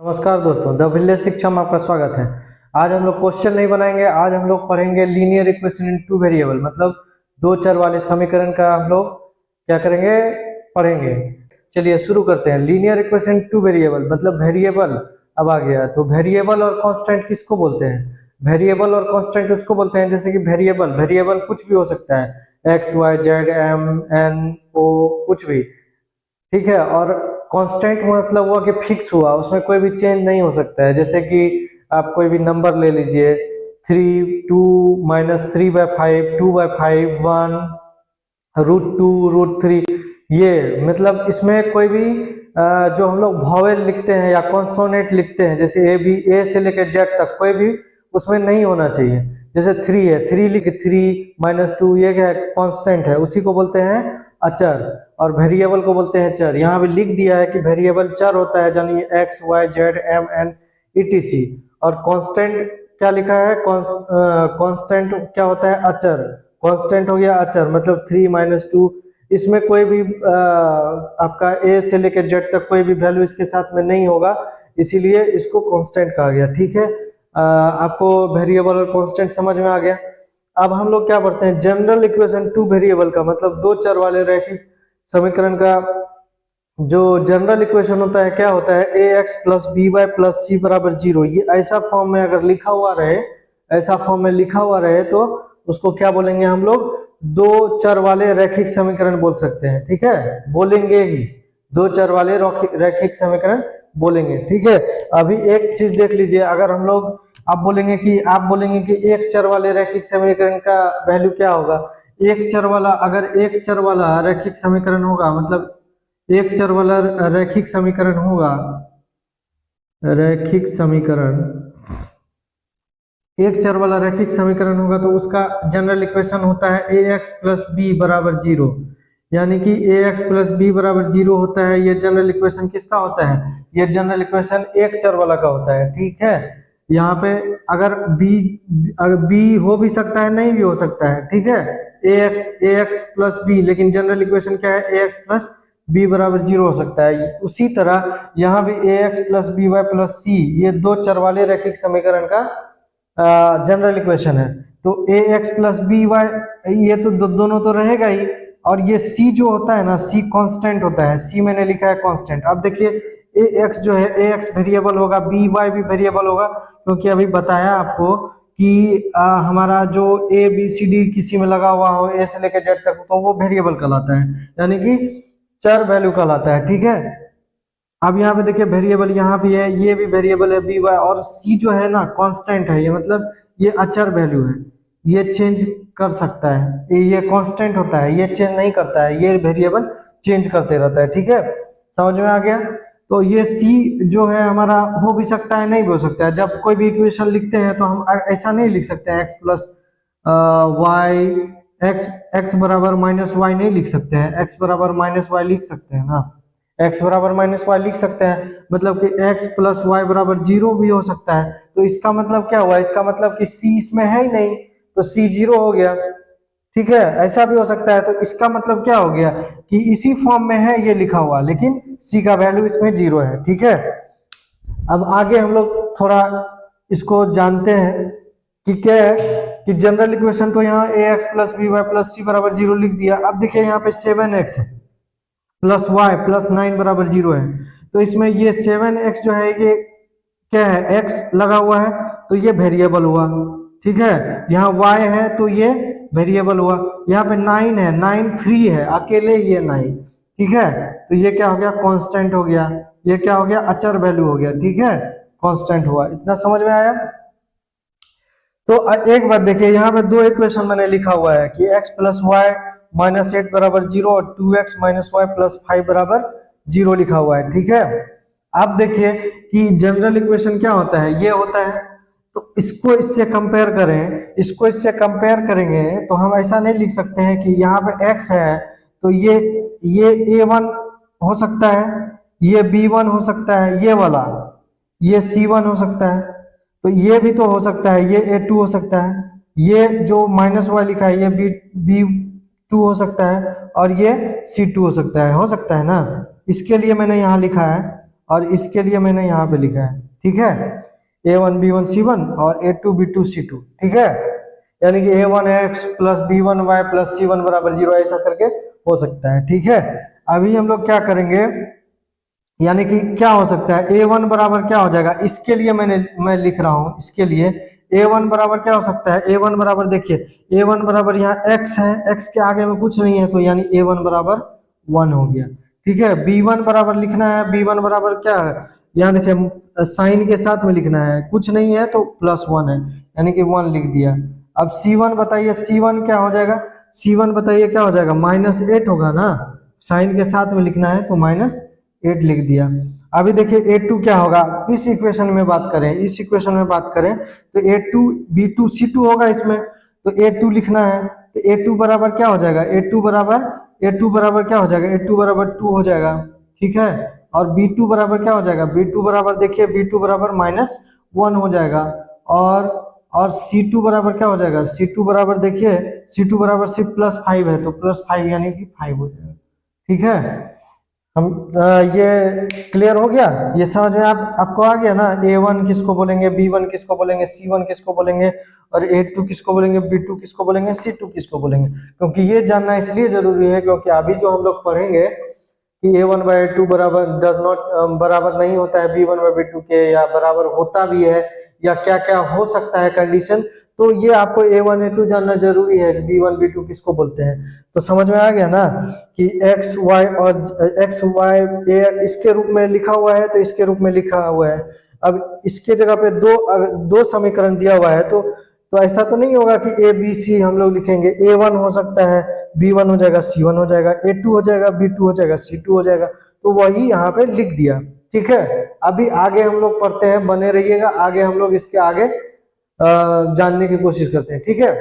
नमस्कार दोस्तों, the village शिक्षा में आपका स्वागत है। आज हम लोग क्वेश्चन नहीं बनाएंगे, आज हम लोग पढ़ेंगे linear equation in two variable, मतलब दो चर वाले समीकरण का हम लोग क्या करेंगे, पढ़ेंगे। चलिए शुरू करते हैं। लीनियर इक्वेशन टू वेरिएबल मतलब वेरिएबल अब आ गया, तो वेरिएबल और कांस्टेंट किसको बोलते हैं? वेरिएबल और कांस्टेंट उसको बोलते हैं जैसे कि वेरिएबल वेरिएबल कुछ भी हो सकता है, X Y Z M N O कुछ भी, ठीक है। और कांस्टेंट मतलब हुआ कि फिक्स हुआ, उसमें कोई भी चेंज नहीं हो सकता है। जैसे कि आप कोई भी नंबर ले लीजिए, 3 2 -3/5 2/5 1 √2 √3, ये मतलब इसमें कोई भी जो हम लोग वॉवेल लिखते हैं या कॉन्सोनेंट लिखते हैं, जैसे ए बी, ए से लेकर जेड तक, कोई भी उसमें नहीं होना चाहिए। जैसे 3 है, 3 लिख 3 -2, ये क्या है? कांस्टेंट है, उसी को बोलते हैं अचर। और वेरिएबल को बोलते हैं चर। यहाँ पे लिख दिया है कि वेरिएबल चर होता है, यानी X Y Z M N ETC. और कांस्टेंट क्या लिखा है? कांस्टेंट क्या होता है? अचर। कांस्टेंट हो गया अचर, मतलब 3 -2, इसमें कोई भी आपका ए से लेकर जेड तक कोई भी वैल्यू इसके साथ में नहीं होगा, इसीलिए इसको कांस्टेंट कहा गया। ठीक है, आपको वेरिएबल और कांस्टेंट समझ में आ गया। अब हम लोग क्या पढ़ते हैं? जनरल इक्वेशन टू वेरिएबल का मतलब दो चर वाले रैखिक समीकरण का जो जनरल इक्वेशन होता है क्या होता है? A x plus b y plus c बराबर 0। ये ऐसा फॉर्म में अगर लिखा हुआ रहे, ऐसा फॉर्म में लिखा हुआ रहे तो उसको क्या बोलेंगे हम लोग? दो चर वाले रैखिक समीकरण बोल सकते हैं। ठीक है, बोलेंगे ही, दो चर वाले रैखिक समीकरण बोलेंगे। ठीक है, अभी एक चीज देख लीजिए, अगर हम लोग आप बोलेंगे कि एक चर वाले रैखिक समीकरण का वैल्यू क्या होगा? एक चर वाला, अगर एक चर वाला रैखिक समीकरण होगा, मतलब एक चर वाला रैखिक समीकरण होगा, रैखिक समीकरण, एक चर वाला रैखिक समीकरण होगा तो उसका जनरल इक्वेशन होता है ए एक्स प्लस बी बराबर 0। यानी कि ए एक्स प्लस बी बराबर 0 होता है। ये जनरल इक्वेशन किसका होता है? ये जनरल इक्वेशन एक चर वाला का होता है। ठीक है, यहाँ पे अगर बी हो भी सकता है, नहीं भी हो सकता है। ठीक है, ए एक्स प्लस बी, लेकिन जनरल इक्वेशन क्या है? ए एक्स प्लस बी बराबर 0 हो सकता है। उसी तरह यहाँ भी a x plus b y plus c, ये दो चर वाले रैखिक समीकरण का जनरल इक्वेशन है। तो ए एक्स प्लस बी वाई, ये तो दोनों तो रहेगा ही। और ये सी जो होता है ना, सी कांस्टेंट होता है, सी मैंने लिखा है कांस्टेंट। अब देखिए ए एक्स जो है, ए एक्स वेरिएबल होगा, बी वाई भी वेरिएबल होगा, क्योंकि अभी बताया आपको कि हमारा जो ए बी सी डी किसी में लगा हुआ हो, ए से लेकर जेड तक, तो वो वेरिएबल कहलाता है, यानी कि चर वैल्यू कहलाता है। ठीक है, अब यहाँ पे देखिए वेरिएबल यहाँ भी है, ये भी वेरिएबल है बी वाई, और सी जो है ना कांस्टेंट है, ये मतलब ये अचर वैल्यू है, ये चेंज कर सकता है, ये कांस्टेंट होता है, ये चेंज नहीं करता है, ये वेरिएबल चेंज करते रहता है। ठीक है, समझ में आ गया? तो ये सी जो है हमारा हो भी सकता है, नहीं भी हो सकता है। जब कोई भी इक्वेशन लिखते हैं तो हम ऐसा नहीं लिख सकते हैं एक्स प्लस वाई, एक्स बराबर माइनस वाई नहीं लिख सकते हैं, एक्स बराबर माइनस वाई लिख सकते हैं ना, एक्स बराबर माइनस वाई लिख सकते हैं, मतलब कि एक्स प्लस वाई बराबर 0 भी हो सकता है। तो इसका मतलब क्या हुआ? इसका मतलब कि सी इसमें है ही नहीं, तो सी 0 हो गया। ठीक है, ऐसा भी हो सकता है। तो इसका मतलब क्या हो गया कि इसी फॉर्म में है ये लिखा हुआ, लेकिन सी का वैल्यू इसमें 0 है। ठीक है, अब आगे हम लोग थोड़ा इसको जानते हैं कि क्या है कि जनरल इक्वेशन तो यहाँ a x plus b y plus c बराबर 0 लिख दिया। अब देखिए यहाँ पे 7x है प्लस वाई प्लस 9 बराबर 0 है, तो इसमें ये 7x जो है ये क्या है? x लगा हुआ है, तो ये वेरिएबल हुआ। ठीक है, यहाँ y है तो ये वेरिएबल हुआ। यहाँ पे 9 है, 9 फ्री है, अकेले ये 9। ठीक है, तो ये क्या हो गया? कांस्टेंट हो गया। ये क्या हो गया? अचर वैल्यू हो गया। ठीक है, कांस्टेंट हुआ। इतना समझ में आया? तो एक बात देखिए, यहाँ पे दो इक्वेशन मैंने लिखा हुआ है कि x प्लस वाई माइनस 8 बराबर 0 और 2x माइनस वाई प्लस 5 बराबर 0 लिखा हुआ है। ठीक है, आप देखिए कि जनरल इक्वेशन क्या होता है? ये होता है। तो इसको इससे कंपेयर करें, इसको इससे कंपेयर करेंगे तो हम ऐसा नहीं लिख सकते हैं कि यहाँ पे x है तो ये a1 हो सकता है, ये b1 हो सकता है, ये वाला ये c1 हो सकता है, तो ये भी तो हो सकता है, ये a2 हो सकता है, ये जो माइनस वाई लिखा है ये b2 हो सकता है, और ये c2 हो सकता है ना। इसके लिए मैंने यहाँ लिखा है। और इसके लिए मैंने यहाँ पे लिखा है, ठीक है, a1 b1 c1 और a2 b2 c2, ठीक है, यानी कि a1x plus b1y plus c1 बराबर 0 ऐसा करके हो सकता है, ठीक है। अभी हम लोग क्या करेंगे, यानी कि क्या हो सकता है, a1 बराबर क्या हो जाएगा, इसके लिए मैं लिख रहा हूँ, इसके लिए a1 बराबर क्या हो सकता है, a1 बराबर देखिए, a1 बराबर यहाँ x है, x के आगे में कुछ नहीं है तो यानी a1 बराबर 1 हो गया, ठीक है। b1 बराबर लिखना है, b1 बराबर क्या है, यहाँ देखिए साइन के साथ में लिखना है, कुछ नहीं है तो +1 है, यानी कि 1 लिख दिया। अब c1 बताइए, c1 क्या हो जाएगा, c1 बताइए क्या हो जाएगा, -8 होगा ना, साइन के साथ में लिखना है तो -8 लिख दिया। अभी देखिए a2 क्या होगा, इस इक्वेशन में बात करें, इस इक्वेशन में बात करें तो a2 b2 c2 होगा इसमें, तो a2 लिखना है, तो a2 बराबर क्या हो जाएगा, a2 बराबर क्या हो जाएगा, a2 बराबर 2 हो जाएगा, ठीक है। और b2 बराबर क्या हो जाएगा, b2 बराबर देखिए, b2 बराबर -1 हो जाएगा। और c2 बराबर क्या हो जाएगा, c2 बराबर देखिए, c2 बराबर सिर्फ +5 है तो +5 यानी कि 5 हो जाएगा, ठीक है। हम ये क्लियर हो गया, ये समझ में आपको आ गया ना, a1 किसको बोलेंगे, b1 किसको बोलेंगे, c1 किसको बोलेंगे, और a2 किसको बोलेंगे, b2 किसको बोलेंगे, c2 किसको बोलेंगे। क्योंकि ये जानना इसलिए जरूरी है क्योंकि अभी जो हम लोग पढ़ेंगे कि a1/2 बराबर डज नॉट बराबर नहीं होता है b1/2 के, या बराबर होता भी है, या क्या क्या हो सकता है कंडीशन, तो ये आपको a1 a2 जानना जरूरी है कि b1 b2 किसको बोलते हैं। तो समझ में आ गया ना कि x y और x y a इसके रूप में लिखा हुआ है तो इसके रूप में लिखा हुआ है। अब इसके जगह पे दो समीकरण दिया हुआ है तो ऐसा तो नहीं होगा कि a b c हम लोग लिखेंगे, a1 हो सकता है, b1 हो जाएगा, c1 हो जाएगा, a2 हो जाएगा, b2 हो जाएगा, c2 हो जाएगा, तो वही यहाँ पे लिख दिया, ठीक है। अभी आगे हम लोग पढ़ते हैं, बने रहिएगा, आगे हम लोग इसके आगे जानने की कोशिश करते हैं, ठीक है।